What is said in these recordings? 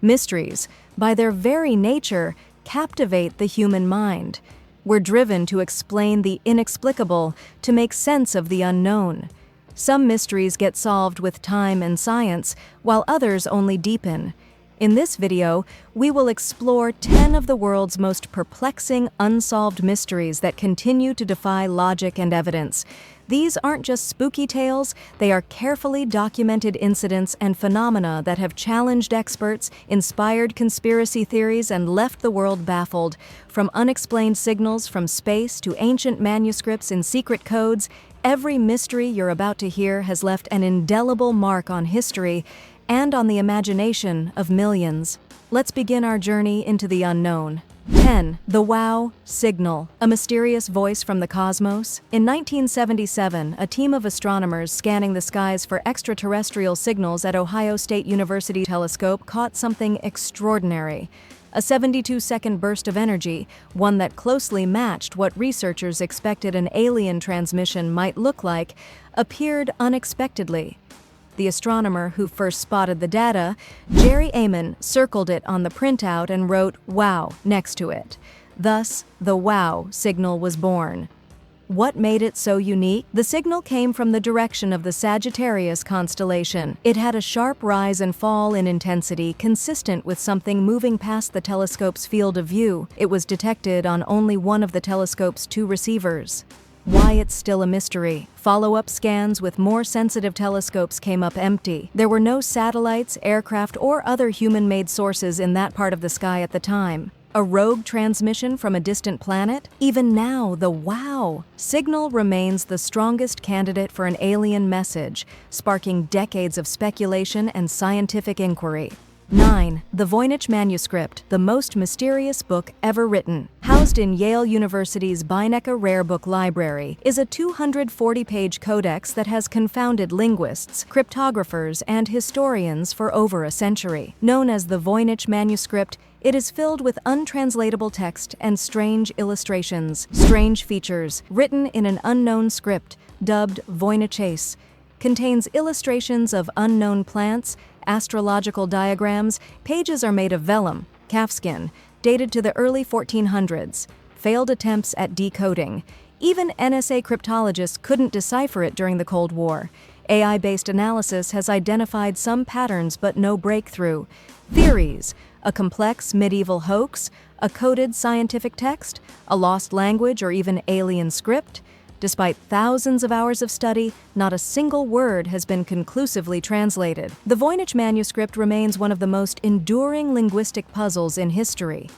Mysteries, by their very nature, captivate the human mind. We're driven to explain the inexplicable, to make sense of the unknown. Some mysteries get solved with time and science, while others only deepen. In this video, we will explore 10 of the world's most perplexing unsolved mysteries that continue to defy logic and evidence. These aren't just spooky tales, they are carefully documented incidents and phenomena that have challenged experts, inspired conspiracy theories, and left the world baffled. From unexplained signals from space to ancient manuscripts in secret codes, every mystery you're about to hear has left an indelible mark on history and on the imagination of millions. Let's begin our journey into the unknown. 10. The Wow Signal, a mysterious voice from the cosmos. In 1977, a team of astronomers scanning the skies for extraterrestrial signals at Ohio State University telescope caught something extraordinary. A 72-second burst of energy, one that closely matched what researchers expected an alien transmission might look like, appeared unexpectedly. The astronomer who first spotted the data, Jerry Amon, circled it on the printout and wrote "Wow" next to it. Thus, the Wow signal was born. What made it so unique? The signal came from the direction of the Sagittarius constellation. It had a sharp rise and fall in intensity consistent with something moving past the telescope's field of view. It was detected on only one of the telescope's 2 receivers. Why it's still a mystery. Follow-up scans with more sensitive telescopes came up empty. There were no satellites, aircraft, or other human-made sources in that part of the sky at the time. A rogue transmission from a distant planet? Even now, the Wow signal remains the strongest candidate for an alien message, sparking decades of speculation and scientific inquiry. 9. The Voynich Manuscript, the most mysterious book ever written. Housed in Yale University's Beinecke Rare Book Library is a 240-page codex that has confounded linguists, cryptographers, and historians for over a century. Known as the Voynich Manuscript, it is filled with untranslatable text and strange illustrations. Strange features, written in an unknown script, dubbed Voynichese, contains illustrations of unknown plants, astrological diagrams. Pages are made of vellum, calfskin, dated to the early 1400s. Failed attempts at decoding. Even NSA cryptologists couldn't decipher it during the Cold War. AI-based analysis has identified some patterns but no breakthrough. Theories: a complex medieval hoax, a coded scientific text, a lost language, or even alien script. Despite thousands of hours of study, not a single word has been conclusively translated. The Voynich manuscript remains one of the most enduring linguistic puzzles in history.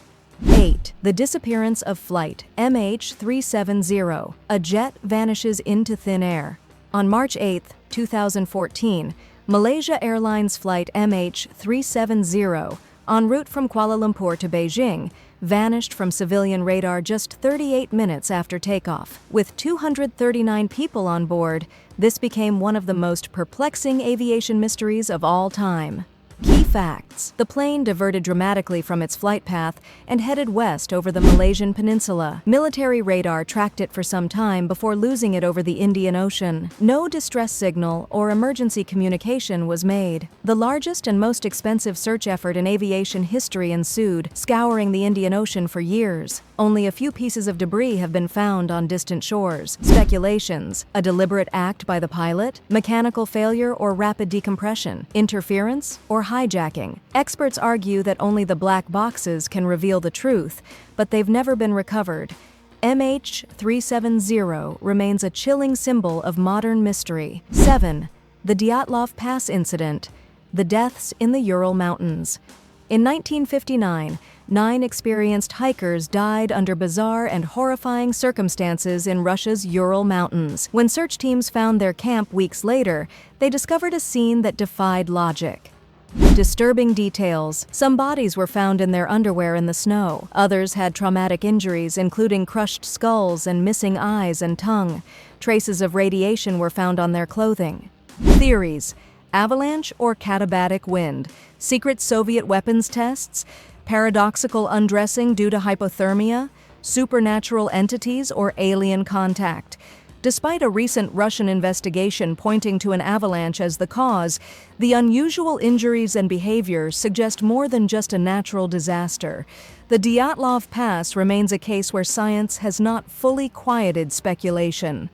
8. The Disappearance of Flight MH370. A jet vanishes into thin air. On March 8, 2014, Malaysia Airlines flight MH370, en route from Kuala Lumpur to Beijing, vanished from civilian radar just 38 minutes after takeoff. With 239 people on board, this became one of the most perplexing aviation mysteries of all time. Key facts: the plane diverted dramatically from its flight path and headed west over the Malaysian peninsula. Military radar tracked it for some time before losing it over the Indian Ocean. No distress signal or emergency communication was made. The largest and most expensive search effort in aviation history ensued, scouring the Indian Ocean for years. Only a few pieces of debris have been found on distant shores. Speculations: a deliberate act by the pilot, mechanical failure or rapid decompression, interference, or hijacking. Experts argue that only the black boxes can reveal the truth, but they've never been recovered. MH370 remains a chilling symbol of modern mystery. 7. The Dyatlov Pass Incident. The deaths in the Ural Mountains. In 1959, 9 experienced hikers died under bizarre and horrifying circumstances in Russia's Ural Mountains. When search teams found their camp weeks later, they discovered a scene that defied logic. Disturbing details: some bodies were found in their underwear in the snow. Others had traumatic injuries, including crushed skulls and missing eyes and tongue. Traces of radiation were found on their clothing. Theories: avalanche or katabatic wind, secret Soviet weapons tests, paradoxical undressing due to hypothermia, supernatural entities, or alien contact. Despite a recent Russian investigation pointing to an avalanche as the cause, the unusual injuries and behavior suggest more than just a natural disaster. The Dyatlov Pass remains a case where science has not fully quieted speculation.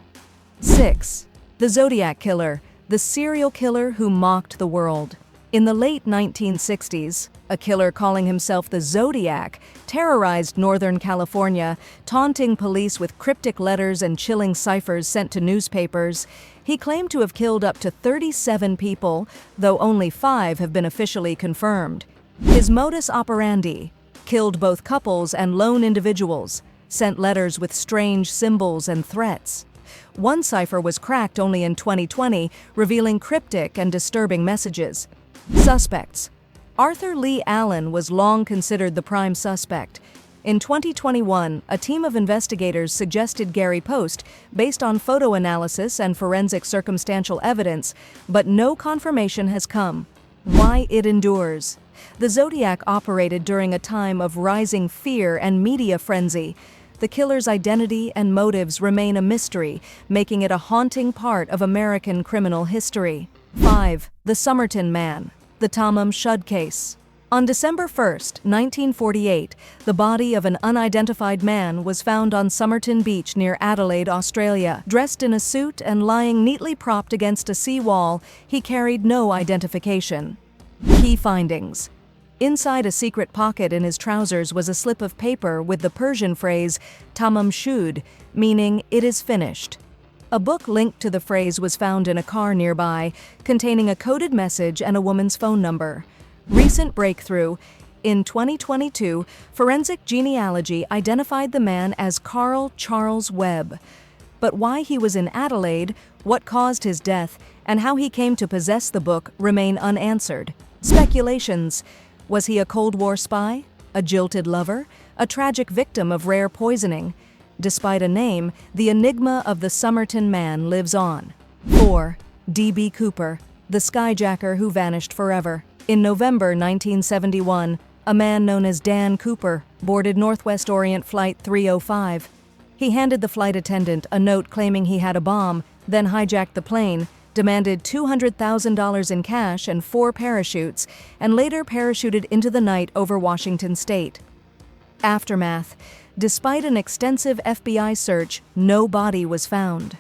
6. The Zodiac Killer, the serial killer who mocked the world. In the late 1960s, a killer calling himself the Zodiac terrorized Northern California, taunting police with cryptic letters and chilling ciphers sent to newspapers. He claimed to have killed up to 37 people, though only 5 have been officially confirmed. His modus operandi: killed both couples and lone individuals, sent letters with strange symbols and threats. One cipher was cracked only in 2020, revealing cryptic and disturbing messages. Suspects. Arthur Lee Allen was long considered the prime suspect. In 2021, a team of investigators suggested Gary Post based on photo analysis and forensic circumstantial evidence, but no confirmation has come. Why it endures. The Zodiac operated during a time of rising fear and media frenzy. The killer's identity and motives remain a mystery, making it a haunting part of American criminal history. 5. The Somerton Man, the Tamam Shud case. On December 1, 1948, the body of an unidentified man was found on Somerton Beach near Adelaide, Australia. Dressed in a suit and lying neatly propped against a seawall, he carried no identification. Key findings. Inside a secret pocket in his trousers was a slip of paper with the Persian phrase "Tamam Shud," meaning "it is finished." A book linked to the phrase was found in a car nearby, containing a coded message and a woman's phone number. Recent breakthrough. In 2022, forensic genealogy identified the man as Carl Charles Webb. But why he was in Adelaide, what caused his death, and how he came to possess the book remain unanswered. Speculations. Was he a Cold War spy? A jilted lover? A tragic victim of rare poisoning? Despite a name, the enigma of the Somerton Man lives on. 4. D.B. Cooper, the Skyjacker who vanished forever. In November 1971, a man known as Dan Cooper boarded Northwest Orient Flight 305. He handed the flight attendant a note claiming he had a bomb, then hijacked the plane, demanded $200,000 in cash and 4 parachutes, and later parachuted into the night over Washington state. Aftermath. Despite an extensive FBI search, no body was found.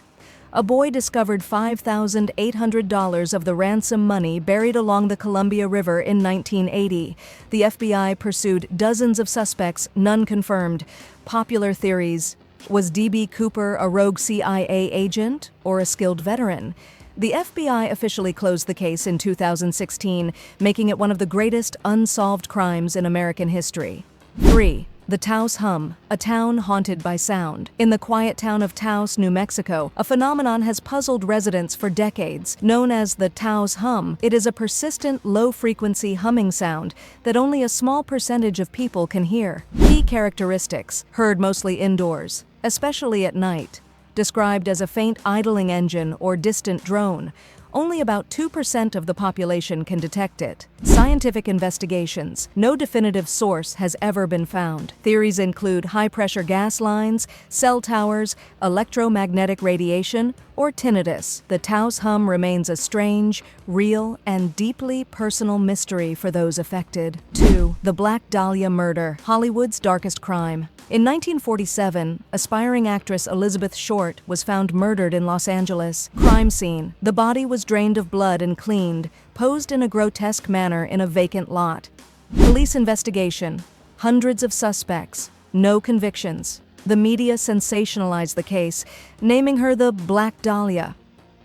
A boy discovered $5,800 of the ransom money buried along the Columbia River in 1980. The FBI pursued dozens of suspects, none confirmed. Popular theories. Was D.B. Cooper a rogue CIA agent or a skilled veteran? The FBI officially closed the case in 2016, making it one of the greatest unsolved crimes in American history. 3. The Taos Hum, a town haunted by sound. In the quiet town of Taos, New Mexico, a phenomenon has puzzled residents for decades. Known as the Taos Hum, it is a persistent, low-frequency humming sound that only a small percentage of people can hear. Key characteristics: heard mostly indoors, especially at night. Described as a faint idling engine or distant drone. Only about 2% of the population can detect it. Scientific investigations. No definitive source has ever been found. Theories include high-pressure gas lines, cell towers, electromagnetic radiation, or tinnitus. The Taos Hum remains a strange, real, and deeply personal mystery for those affected. 2. The Black Dahlia Murder, Hollywood's darkest crime. In 1947, aspiring actress Elizabeth Short was found murdered in Los Angeles. Crime scene. The body was drained of blood and cleaned, posed in a grotesque manner in a vacant lot. Police investigation. Hundreds of suspects. No convictions. The media sensationalized the case, naming her the Black Dahlia.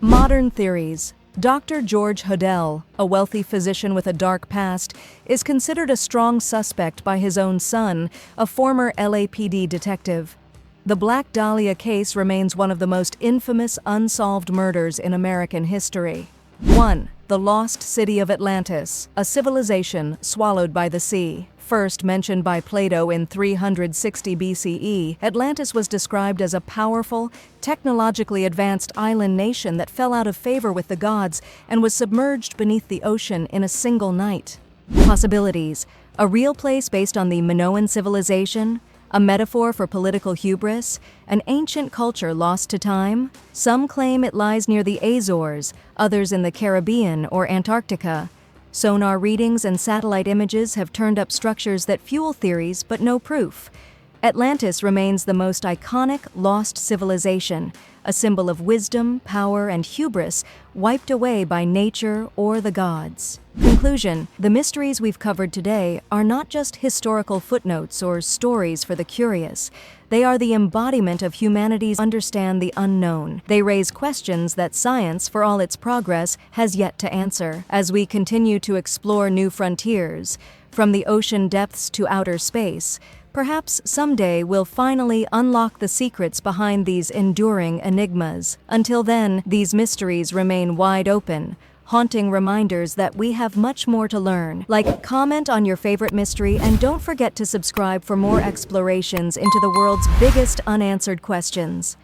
Modern theories. Dr. George Hodel, a wealthy physician with a dark past, is considered a strong suspect by his own son, a former LAPD detective. The Black Dahlia case remains one of the most infamous unsolved murders in American history. 1. The Lost City of Atlantis, a civilization swallowed by the sea. First mentioned by Plato in 360 BCE, Atlantis was described as a powerful, technologically advanced island nation that fell out of favor with the gods and was submerged beneath the ocean in a single night. Possibilities: a real place based on the Minoan civilization, A metaphor for political hubris? An ancient culture lost to time? Some claim it lies near the Azores, others in the Caribbean or Antarctica. Sonar readings and satellite images have turned up structures that fuel theories but no proof. Atlantis remains the most iconic lost civilization, a symbol of wisdom, power, and hubris wiped away by nature or the gods. Conclusion: the mysteries we've covered today are not just historical footnotes or stories for the curious. They are the embodiment of humanity's understand the unknown. They raise questions that science, for all its progress, has yet to answer. As we continue to explore new frontiers, from the ocean depths to outer space, perhaps someday we'll finally unlock the secrets behind these enduring enigmas. Until then, these mysteries remain wide open, haunting reminders that we have much more to learn. Like, comment on your favorite mystery, and don't forget to subscribe for more explorations into the world's biggest unanswered questions.